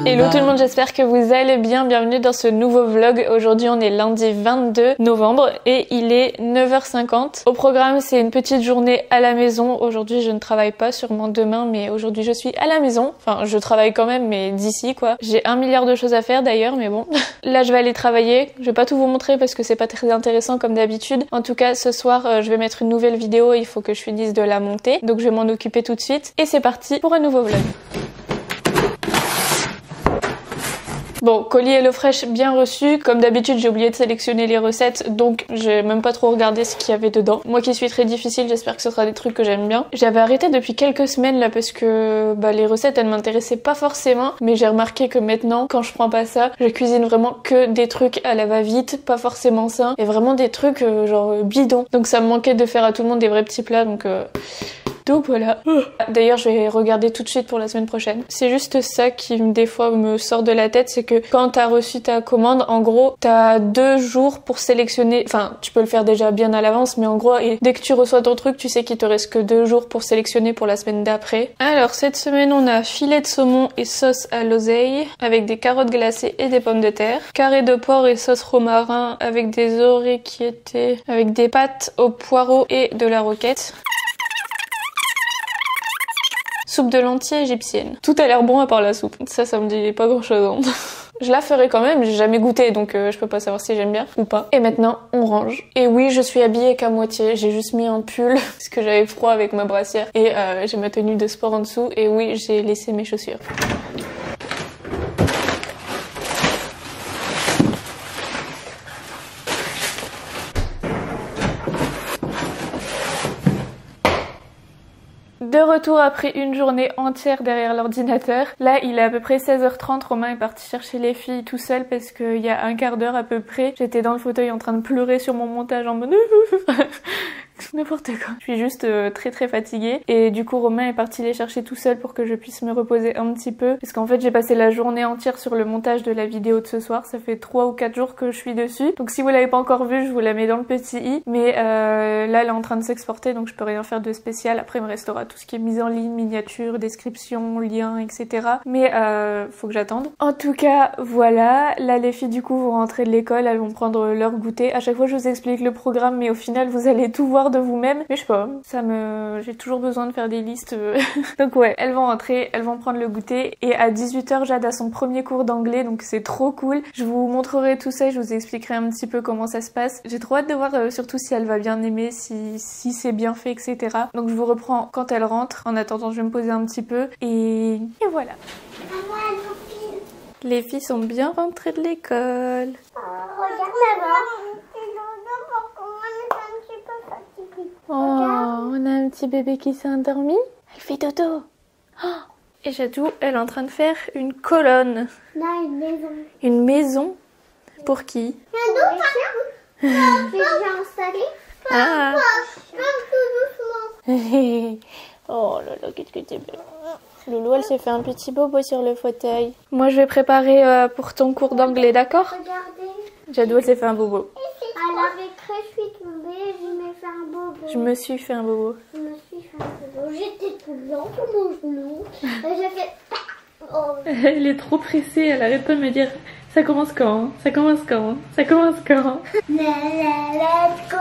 Hello tout le monde, j'espère que vous allez bien, bienvenue dans ce nouveau vlog. Aujourd'hui on est lundi 22 novembre et il est 9h50. Au programme c'est une petite journée à la maison. Aujourd'hui je ne travaille pas, sûrement demain, mais aujourd'hui je suis à la maison. Enfin je travaille quand même mais d'ici quoi. J'ai 1 milliard de choses à faire d'ailleurs mais bon. Là je vais aller travailler, je vais pas tout vous montrer parce que c'est pas très intéressant comme d'habitude. En tout cas ce soir je vais mettre une nouvelle vidéo, il faut que je finisse de la monter. Donc je vais m'en occuper tout de suite et c'est parti pour un nouveau vlog. Bon, colis HelloFresh bien reçu. Comme d'habitude, j'ai oublié de sélectionner les recettes, donc j'ai même pas trop regardé ce qu'il y avait dedans. Moi qui suis très difficile, j'espère que ce sera des trucs que j'aime bien. J'avais arrêté depuis quelques semaines là parce que les recettes elles m'intéressaient pas forcément, mais j'ai remarqué que maintenant, quand je prends pas ça, je cuisine vraiment que des trucs à la va-vite, pas forcément sains, et vraiment des trucs genre bidons. Donc ça me manquait de faire à tout le monde des vrais petits plats, donc voilà. D'ailleurs je vais regarder tout de suite pour la semaine prochaine. C'est juste ça qui des fois me sort de la tête, c'est que quand t'as reçu ta commande, en gros t'as 2 jours pour sélectionner, enfin tu peux le faire déjà bien à l'avance, mais en gros dès que tu reçois ton truc, tu sais qu'il te reste que 2 jours pour sélectionner pour la semaine d'après. Alors cette semaine on a filet de saumon et sauce à l'oseille avec des carottes glacées et des pommes de terre, carré de porc et sauce romarin avec des orecchiettes, avec des pâtes au poireau et de la roquette. Soupe de lentilles égyptienne. Tout a l'air bon à part la soupe. Ça me dit pas grand chose. Hein. Je la ferai quand même, j'ai jamais goûté donc je peux pas savoir si j'aime bien ou pas. Et maintenant on range. Et oui, je suis habillée qu'à moitié, j'ai juste mis un pull parce que j'avais froid avec ma brassière et j'ai ma tenue de sport en dessous et oui, j'ai laissé mes chaussures. De retour après une journée entière derrière l'ordinateur. Là, il est à peu près 16h30. Romain est parti chercher les filles tout seul parce qu'il y a un quart d'heure à peu près, j'étais dans le fauteuil en train de pleurer sur mon montage en mode n'importe quoi. Je suis juste très fatiguée et du coup Romain est parti les chercher tout seul pour que je puisse me reposer un petit peu parce qu'en fait j'ai passé la journée entière sur le montage de la vidéo de ce soir. Ça fait 3 ou 4 jours que je suis dessus, donc si vous l'avez pas encore vu je vous la mets dans le petit i, mais là elle est en train de s'exporter donc je peux rien faire de spécial. Après il me restera tout ce qui est mise en ligne, miniature, description, lien, etc. Mais faut que j'attende. En tout cas voilà, là les filles du coup vont rentrer de l'école, elles vont prendre leur goûter. À chaque fois je vous explique le programme mais au final vous allez tout voir de vous-même, mais je sais pas, j'ai toujours besoin de faire des listes. Donc ouais, elles vont rentrer, elles vont prendre le goûter et à 18h Jade a son premier cours d'anglais donc c'est trop cool. Je vous montrerai tout ça, je vous expliquerai un petit peu comment ça se passe. J'ai trop hâte de voir surtout si elle va bien aimer, si c'est bien fait, etc. Donc je vous reprends quand elle rentre. En attendant je vais me poser un petit peu et voilà. Les filles sont bien rentrées de l'école. Oh, on a un petit bébé qui s'est endormi. Elle fait dodo. Oh, et Jadou, elle est en train de faire une colonne. Non, une maison. Une maison? Pour qui? J'ai déjà installé. Ah. Tout doucement. Oh là là, qu'est-ce que t'es belle. Loulou, elle s'est fait un petit bobo sur le fauteuil. Moi, je vais préparer pour ton cours d'anglais, d'accord? Regardez. Jadou, elle s'est fait un bobo. À la récré, je suis tombée, je me fait un bobo. Je me suis fait un bobo. Je me suis fait un bobo. J'étais tout blanc sur mon genou. Et j'ai fait... Oh. Elle est trop pressée, elle arrête pas de me dire ça commence quand? Ça commence quand? Ça commence quand? Let's go.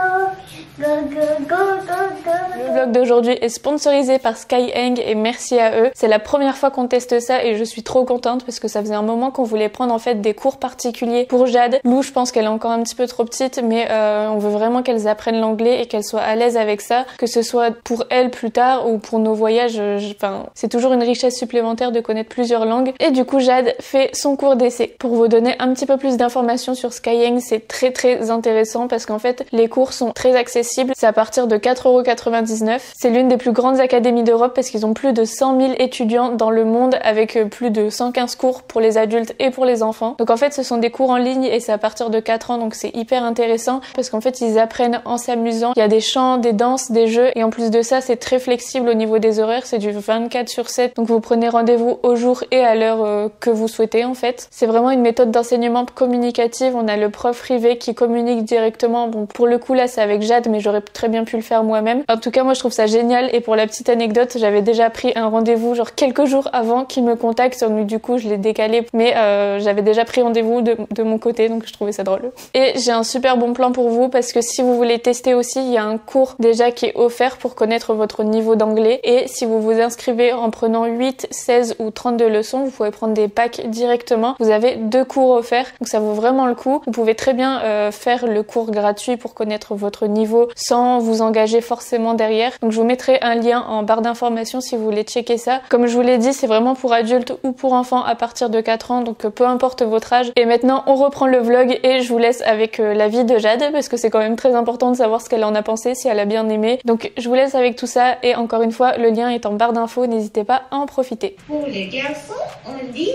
Go, go, go, go, go. Le vlog d'aujourd'hui est sponsorisé par Skyeng et merci à eux. C'est la première fois qu'on teste ça et je suis trop contente parce que ça faisait un moment qu'on voulait prendre en fait des cours particuliers pour Jade. Lou, je pense qu'elle est encore un petit peu trop petite, mais on veut vraiment qu'elles apprennent l'anglais et qu'elles soient à l'aise avec ça, que ce soit pour elles plus tard ou pour nos voyages. Enfin, c'est toujours une richesse supplémentaire de connaître plusieurs langues. Et du coup, Jade fait son cours d'essai. Pour vous donner un petit peu plus d'informations sur Skyeng, c'est très intéressant parce qu'en fait, les cours sont très accessibles. C'est à partir de 4,99 €. C'est l'une des plus grandes académies d'Europe parce qu'ils ont plus de 100 000 étudiants dans le monde avec plus de 115 cours pour les adultes et pour les enfants. Donc en fait, ce sont des cours en ligne et c'est à partir de 4 ans, donc c'est hyper intéressant parce qu'en fait, ils apprennent en s'amusant. Il y a des chants, des danses, des jeux et en plus de ça, c'est très flexible au niveau des horaires. C'est du 24/7. Donc vous prenez rendez-vous au jour et à l'heure que vous souhaitez en fait. C'est vraiment une méthode méthode d'enseignement communicative. On a le prof Rivet qui communique directement. Bon, pour le coup là c'est avec Jade, mais j'aurais très bien pu le faire moi-même. En tout cas moi je trouve ça génial, et pour la petite anecdote, j'avais déjà pris un rendez-vous genre quelques jours avant qu'il me contacte, donc du coup je l'ai décalé, mais j'avais déjà pris rendez-vous de mon côté, donc je trouvais ça drôle. Et j'ai un super bon plan pour vous, parce que si vous voulez tester aussi, il y a un cours déjà qui est offert pour connaître votre niveau d'anglais, et si vous vous inscrivez en prenant 8, 16 ou 32 leçons, vous pouvez prendre des packs directement. Vous avez 2 cours offerts, donc ça vaut vraiment le coup. Vous pouvez très bien faire le cours gratuit pour connaître votre niveau sans vous engager forcément derrière. Donc je vous mettrai un lien en barre d'informations si vous voulez checker ça. Comme je vous l'ai dit, c'est vraiment pour adultes ou pour enfants à partir de 4 ans, donc peu importe votre âge. Et maintenant on reprend le vlog, et je vous laisse avec l'avis de Jade, parce que c'est quand même très important de savoir ce qu'elle en a pensé, si elle a bien aimé. Donc je vous laisse avec tout ça, et encore une fois le lien est en barre d'infos, n'hésitez pas à en profiter. Pour les garçons, on dit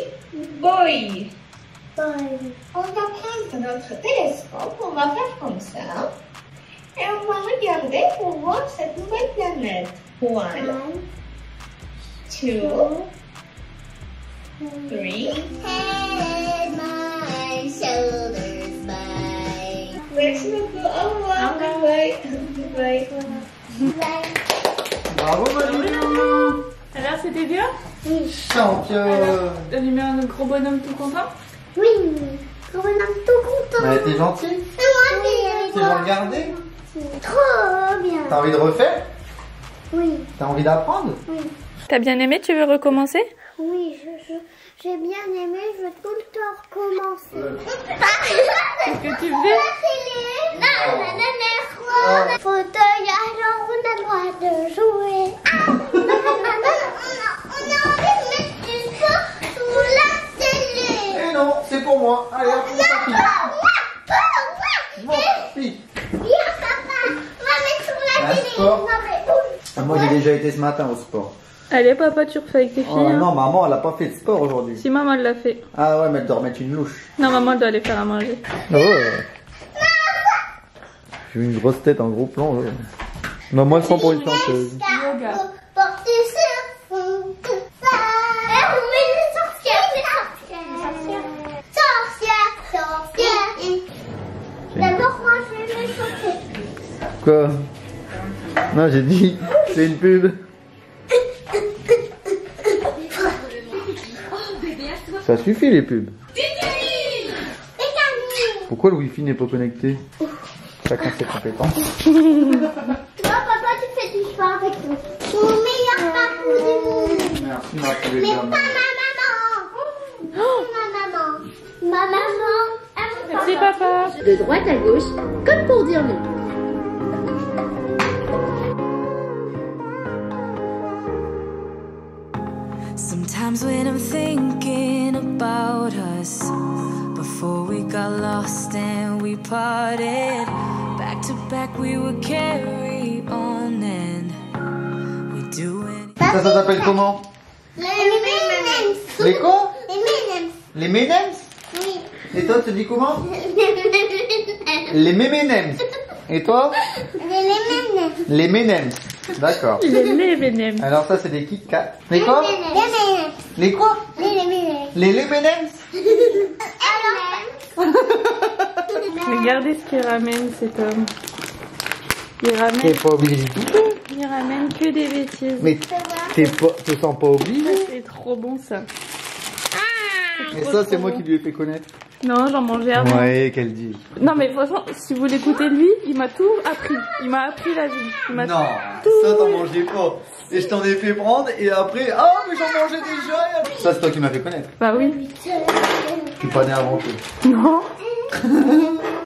boy. Boy. On va prendre notre télescope, on va faire comme ça, et on va regarder pour voir cette nouvelle planète. 1, 2, 3. Head, my shoulders, my. Merci beaucoup, au revoir. Bye bye. Bravo Malou. Alors c'était bien? Champion. T'as mis un gros bonhomme tout content? Oui, on est tout content. Elle était gentille. Tu vas regarder? Trop bien. T'as envie de refaire? Oui, T'as envie d'apprendre? oui. T'as bien aimé? Tu veux recommencer? Oui, j'ai bien aimé, je veux tout le temps recommencer. Qu'est-ce que tu fais? Fauteuil, alors on a le droit de jouer. On a envie de mettre du sport sous la télé. Eh non, c'est pour moi. Allez, hop, mon tapis. Mon tapis. Viens papa, on va mettre sur la Un télé. sport. Non, mais bouge. Ah, moi j'ai déjà été ce matin au sport. Allez papa, tu refais avec tes filles. Oh non, maman elle a pas fait de sport aujourd'hui. Si maman l'a fait. Ah ouais, mais elle doit remettre une louche. Non, maman elle doit aller faire à manger. Oh. J'ai eu une grosse tête en gros plan. Ouais. Maman elle se prend pour une chanteuse. Yoga. Porter sur son ça. Et on met les sorcières. Sorcières. D'abord moi je vais me chauffer. Quoi? Non, j'ai dit, c'est une pub. Ça suffit les pubs. Pourquoi le wifi n'est pas connecté? Chacun ses compétences. Toi papa tu fais du sport avec nous. Mon meilleur parcours du monde. Merci ma Mais pas ma maman. Ma maman. Ma maman. Merci papa. De droite à gauche, comme pour dire non. Sometimes when I'm thinking about us, before we got lost and we parted, back to back we would carry on and we'd do it. Ça s'appelle comment? Les M&M's. Les quoi? Les M&M's. Les M&M's? Oui. Et toi tu dis comment? Les M&M's. Et toi? Les M&M's. Les M&M's. D'accord. Il aime les M&M's. Alors ça c'est des Kit Kat. Les quoi? Les M&M's. Les quoi? Les M&M's. Les M&M's. Alors. Regardez ce qu'il ramène cet homme. Il ramène, T'es pas obligé. il ramène que des bêtises. Mais te sens pas obligé. C'est trop bon ça. Et ça c'est moi qui lui ai fait connaître. Non, j'en mangeais avant. Ouais, qu'elle dit. Non mais franchement, si vous l'écoutez lui, il m'a tout appris. Il m'a appris la vie. Il m'a Non, ça t'en mangeais pas. Et je t'en ai fait prendre et après, ah mais j'en mangeais déjà. Ça c'est toi qui m'as fait connaître. Bah oui. Je suis pas né avant toi. Non.